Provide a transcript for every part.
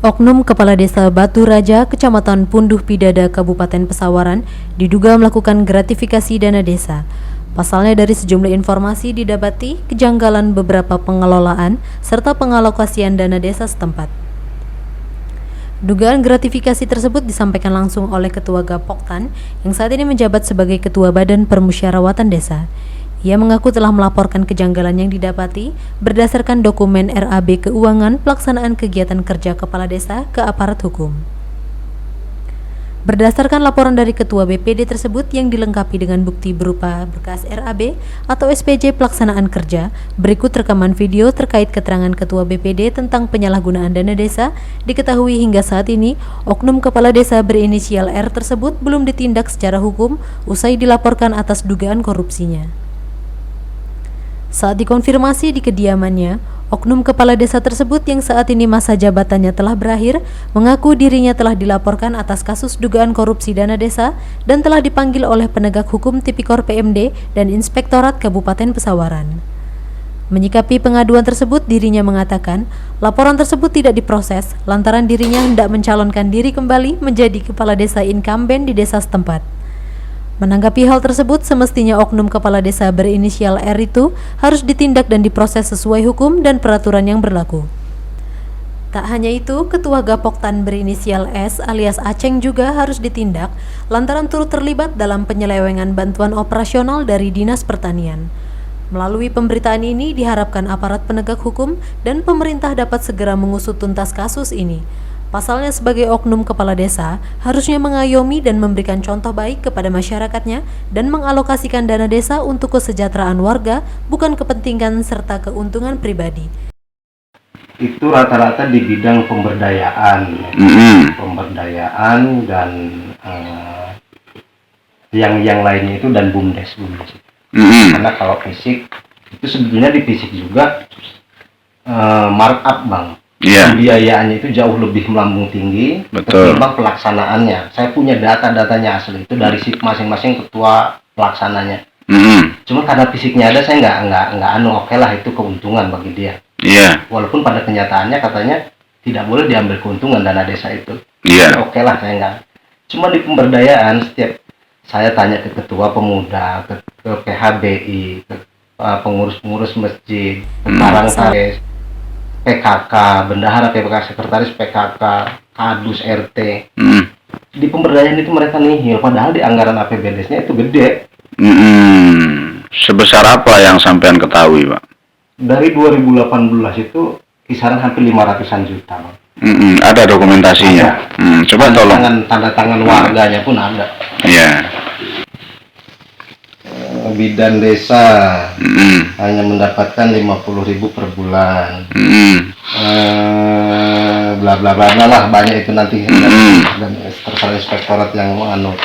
Oknum Kepala Desa Batu Raja, Kecamatan Punduh Pidada, Kabupaten Pesawaran, diduga melakukan gratifikasi dana desa. Pasalnya dari sejumlah informasi didapati kejanggalan beberapa pengelolaan serta pengalokasian dana desa setempat. Dugaan gratifikasi tersebut disampaikan langsung oleh Ketua Gapoktan yang saat ini menjabat sebagai Ketua Badan Permusyawaratan Desa. Ia mengaku telah melaporkan kejanggalan yang didapati berdasarkan dokumen RAB Keuangan Pelaksanaan Kegiatan Kerja Kepala Desa ke aparat hukum. Berdasarkan laporan dari Ketua BPD tersebut yang dilengkapi dengan bukti berupa berkas RAB atau SPJ pelaksanaan kerja, berikut rekaman video terkait keterangan Ketua BPD tentang penyalahgunaan dana desa, diketahui hingga saat ini, oknum kepala desa berinisial R tersebut belum ditindak secara hukum usai dilaporkan atas dugaan korupsinya. Saat dikonfirmasi di kediamannya, oknum kepala desa tersebut yang saat ini masa jabatannya telah berakhir, mengaku dirinya telah dilaporkan atas kasus dugaan korupsi dana desa dan telah dipanggil oleh penegak hukum Tipikor PMD dan Inspektorat Kabupaten Pesawaran. Menyikapi pengaduan tersebut, dirinya mengatakan laporan tersebut tidak diproses lantaran dirinya hendak mencalonkan diri kembali menjadi kepala desa incumbent di desa setempat. Menanggapi hal tersebut, semestinya oknum kepala desa berinisial R itu harus ditindak dan diproses sesuai hukum dan peraturan yang berlaku. Tak hanya itu, Ketua Gapoktan berinisial S alias Aceng juga harus ditindak lantaran turut terlibat dalam penyelewengan bantuan operasional dari Dinas Pertanian. Melalui pemberitaan ini diharapkan aparat penegak hukum dan pemerintah dapat segera mengusut tuntas kasus ini. Pasalnya sebagai oknum kepala desa, harusnya mengayomi dan memberikan contoh baik kepada masyarakatnya dan mengalokasikan dana desa untuk kesejahteraan warga, bukan kepentingan serta keuntungan pribadi. Itu rata-rata di bidang pemberdayaan, pemberdayaan dan yang lainnya itu dan BUMDes. Karena kalau fisik, itu sebetulnya di fisik juga markup bang. Pembiayaannya itu jauh lebih melambung tinggi ketimbang pelaksanaannya. Saya punya data-datanya asli itu dari masing-masing ketua pelaksananya. Cuma karena fisiknya ada, saya nggak oke lah, itu keuntungan bagi dia. Walaupun pada kenyataannya katanya tidak boleh diambil keuntungan dana desa itu. Oke lah, saya nggak. Cuma di pemberdayaan, setiap saya tanya ke ketua pemuda, ke PHBI, ke pengurus-pengurus masjid, ke Karangtaris, PKK, bendahara PKK, sekretaris PKK, kadus RT. Di pemberdayaan itu mereka nihil, padahal di anggaran APBD-nya itu gede. Sebesar apa yang sampean ketahui, Pak? Dari 2018 itu kisaran hampir 500-an juta, Pak. Ada dokumentasinya. Coba tolong. Tanda tangan warganya pun ada. Bidan desa hanya mendapatkan 50.000 per bulan. Bla bla bla lah, banyak itu nanti dan inspektorat yang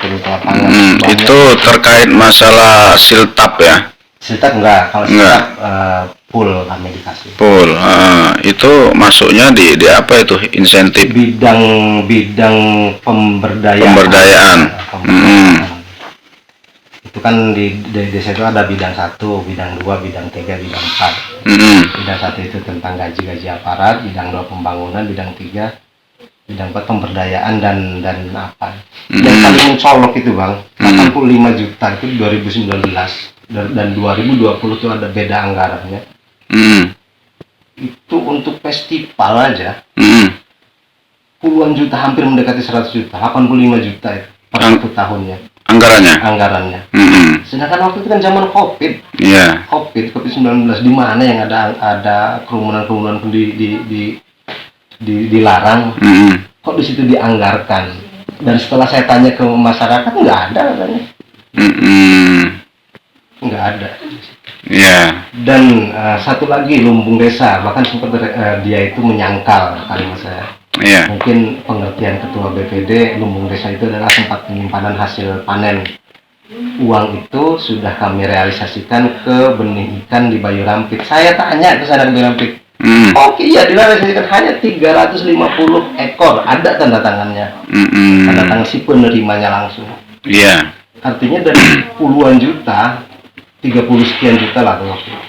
turun ke lapangan. Itu terkait masalah siltap ya? Siltap enggak, kalau siltap full kami dikasih. Full, itu masuknya di apa itu insentif? Bidang pemberdayaan. Itu kan di desa itu ada bidang 1, bidang 2, bidang 3, bidang 4. Bidang 1 itu tentang gaji aparat, bidang 2 pembangunan, bidang 3, bidang 4 pemberdayaan dan apa. Yang paling mencolok itu bang, 85 juta itu 2019 dan 2020 itu ada beda anggarannya. Itu untuk festival aja. Puluhan juta, hampir mendekati 100 juta, 85 juta itu per satu tahunnya. Anggarannya. Sedangkan waktu itu kan zaman COVID. COVID-19, di mana yang ada kerumunan dilarang. Kok di situ dianggarkan? Dan setelah saya tanya ke masyarakat, nggak ada katanya. Nggak ada. Dan satu lagi lumbung desa, bahkan sempat dia itu menyangkal kalimat saya. Mungkin pengertian ketua BPD, lumbung desa itu adalah tempat penyimpanan hasil panen. Uang itu sudah kami realisasikan ke benih ikan di Bayu Rampit. Saya tanya ke sana ke Bayu Rampit. Oke, iya direalisasikan hanya 350 ekor. Ada tanda tangannya. Tanda tangan si penerimanya langsung. Artinya dari puluhan juta, 30 sekian juta lah waktu itu.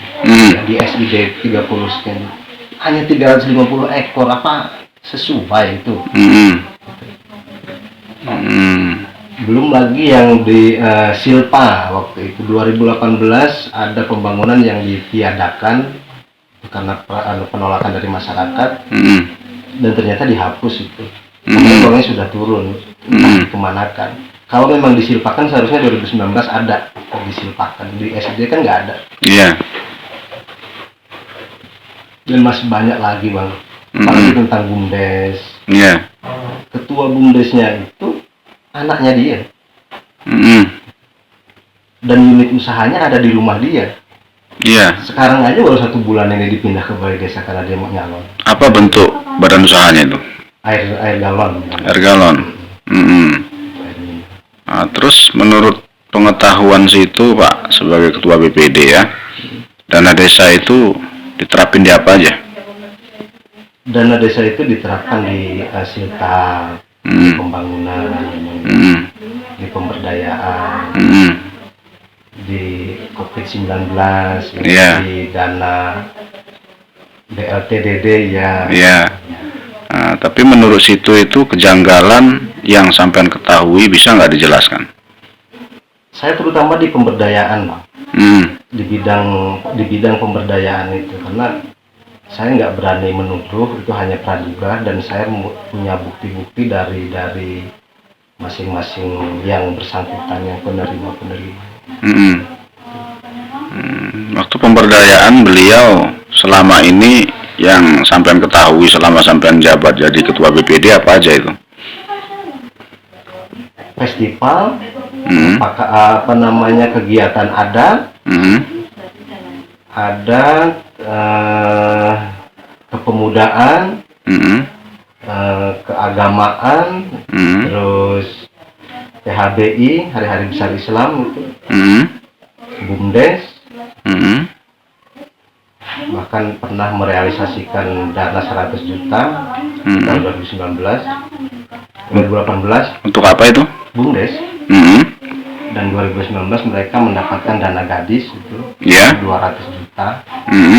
Di SID 30 sekian. Hanya 350 ekor apa? sesuai itu. Mm-mm. Belum lagi yang di Silpa waktu itu 2018 ada pembangunan yang ditiadakan karena penolakan dari masyarakat. Dan ternyata dihapus itu. Uangnya sudah turun, kemanakan. Kalau memang disilpakan seharusnya 2019 ada disilpakan, di SD kan nggak ada. Iya. Dan masih banyak lagi bang, apalagi tentang BUMDes. Iya. Ketua BUMDesnya itu anaknya dia. Dan unit usahanya ada di rumah dia. Iya. Sekarang aja baru 1 bulan ini dipindah ke balai desa karena dia mau nyalon. Apa bentuk badan usahanya itu? Air galon. Air galon. Nah, terus menurut pengetahuan situ Pak sebagai ketua BPD ya, dana desa itu diterapin di apa aja? Dana desa itu diterapkan di silta, di pembangunan, di pemberdayaan, di COVID-19, di dana BLTDD ya. Iya. Nah, tapi menurut situ itu kejanggalan yang sampean ketahui bisa nggak dijelaskan? Saya terutama di pemberdayaan, Bang. Di bidang pemberdayaan itu, karena saya nggak berani menuduh, itu hanya praduga, dan saya punya bukti-bukti dari masing-masing yang bersangkutan, yang penerima. Waktu pemberdayaan beliau selama ini yang sampean ketahui selama sampean jabat jadi ketua BPD apa aja itu? Festival, kegiatan ada, kepemudaan, keagamaan, terus PHBI, Hari-Hari Besar Islam itu, BUMDes, bahkan pernah merealisasikan dana 100 juta tahun 2018. Untuk apa itu? BUMDes. Dan 2019 mereka mendapatkan dana gadis itu 200 juta.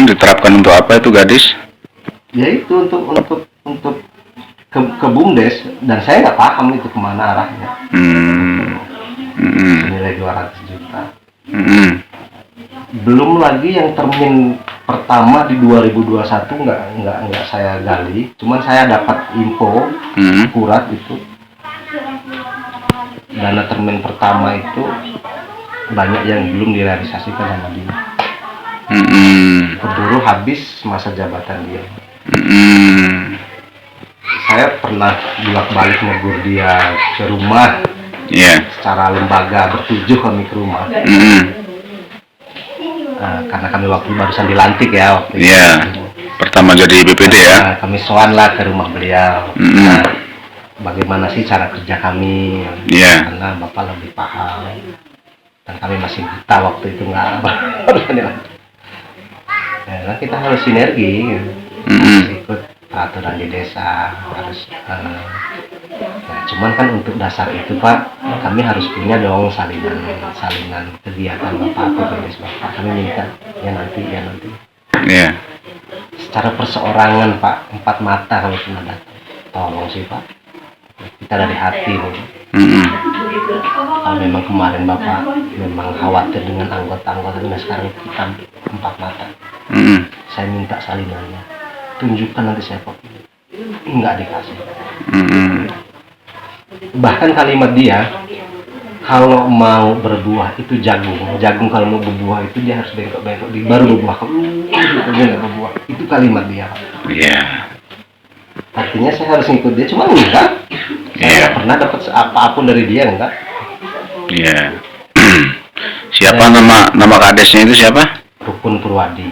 Diterapkan untuk apa itu gadis? Ya itu untuk ke BUMDes, dan saya nggak paham itu kemana arahnya. Senilai 200 juta. Belum lagi yang termin pertama di 2021 nggak saya gali, cuman saya dapat info akurat itu dana termin pertama itu banyak yang belum direalisasikan sama dia. Keburu habis masa jabatan dia. Saya pernah bolak-balik negur dia ke rumah. Secara lembaga bertujuh kami ke rumah. Karena kami waktu barusan dilantik ya waktu itu. Pertama jadi BPD ya. Kami sowan lah ke rumah beliau. Bagaimana sih cara kerja kami? Karena Bapak lebih paham. Dan kami masih buta waktu itu, nggak barusan dilantik. Ya, kita harus sinergi, harus ikut peraturan di desa, harus. Cuman kan untuk dasar itu Pak, kami harus punya dong salinan kegiatan Bapak atau tugas Bapak. Kami minta ya nanti. Secara perseorangan Pak, 4 mata kalau sudah datang. Tolong sih Pak, kita dari hati nih. Kalau memang kemarin Bapak memang khawatir dengan anggota-anggota, nah sekarang kita 4 mata. Saya minta salinannya, tunjukkan nanti saya Pak. Enggak dikasih. Bahkan kalimat dia, kalau mau berbuah itu jagung kalau mau berbuah itu dia harus bengkok-bengkok, baru berbuah. Dia nggak berbuah. Itu kalimat dia. Artinya saya harus ngikut dia, cuma enggak. Saya nggak pernah dapat apapun dari dia, enggak. Siapa nama kadesnya itu siapa? Rukun Purwadi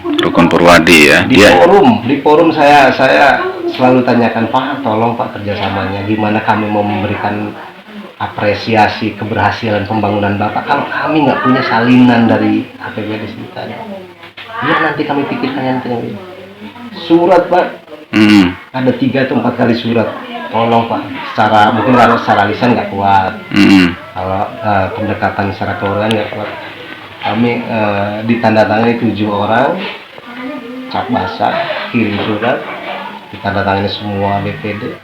ya. Di forum saya selalu tanyakan, Pak, tolong Pak kerjasamanya, gimana kami mau memberikan apresiasi keberhasilan pembangunan Bapak kalau kami nggak punya salinan dari APBD kita. Ya nanti kami pikirkan nanti. Surat Pak, ada 3 atau 4 kali surat. Tolong Pak, mungkin kalau secara lisan nggak kuat, kalau pendekatan secara keluarga nggak kuat. Kami ditandatangani 7 orang, cap basah, kirim surat, ditandatangani semua BPD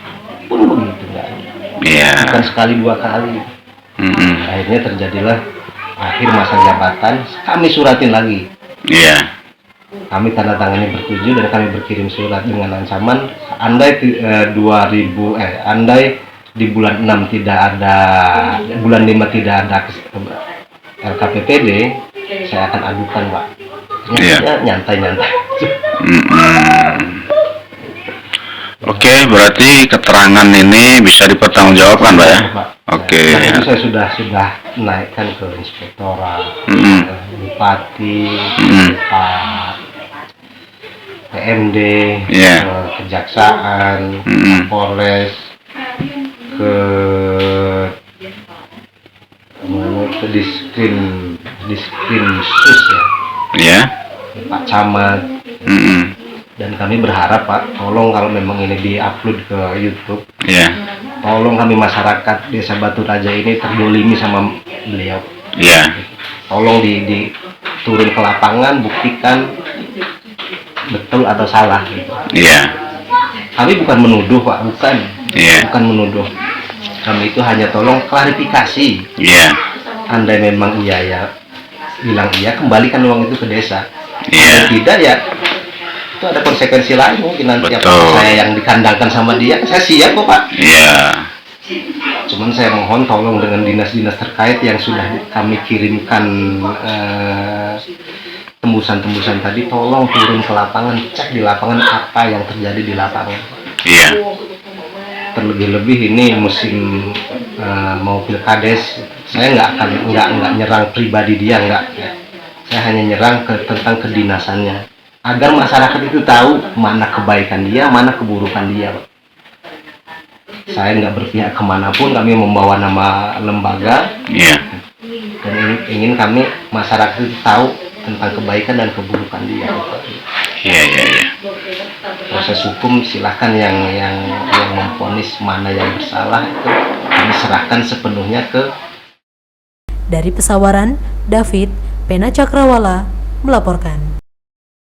pun begitu, nggak ada. Iya. Bukan sekali 2 kali. Akhirnya terjadilah akhir masa jabatan, kami suratin lagi. Iya. Kami tanda tangani bertujuh dan kami berkirim surat dengan ancaman andai andai di bulan 6 tidak ada, bulan 5 tidak ada LKPPD, saya akan adukan, Pak. Ya, nyantai-nyantai. Oke, berarti keterangan ini bisa dipertanggungjawabkan, Pak ya? Oke. Nah, itu saya sudah naikkan ke inspektorat, bupati, Pak PMD, ke kejaksaan, Polres, ke diskrimsus ya, Pak Camat. Dan kami berharap, Pak, tolong kalau memang ini diupload ke YouTube, tolong kami masyarakat Desa Batu Raja ini terdolimi sama beliau. Tolong turun ke lapangan, buktikan betul atau salah gitu. Kami bukan menuduh, Pak, bukan menuduh. Kami itu hanya tolong klarifikasi. Andai memang iya ya, bilang iya, kembalikan uang itu ke desa. Kalau tidak ya itu ada konsekuensi lain, mungkin nanti apa saya yang dikandangkan sama dia, saya siap kok, Pak. Cuman saya mohon tolong dengan dinas-dinas terkait yang sudah kami kirimkan tembusan-tembusan tadi, tolong turun ke lapangan, cek di lapangan apa yang terjadi di lapangan. Terlebih-lebih ini musim mau pilkades, saya nggak nyerang pribadi dia, saya hanya nyerang tentang kedinasannya, agar masyarakat itu tahu mana kebaikan dia, mana keburukan dia, Pak. Saya nggak berpihak kemanapun, kami membawa nama lembaga, dan ingin kami masyarakat itu tahu tentang kebaikan dan keburukan dia. Proses hukum silahkan yang memvonis mana yang bersalah itu kami serahkan sepenuhnya ke. Dari Pesawaran, David Pena Cakrawala melaporkan.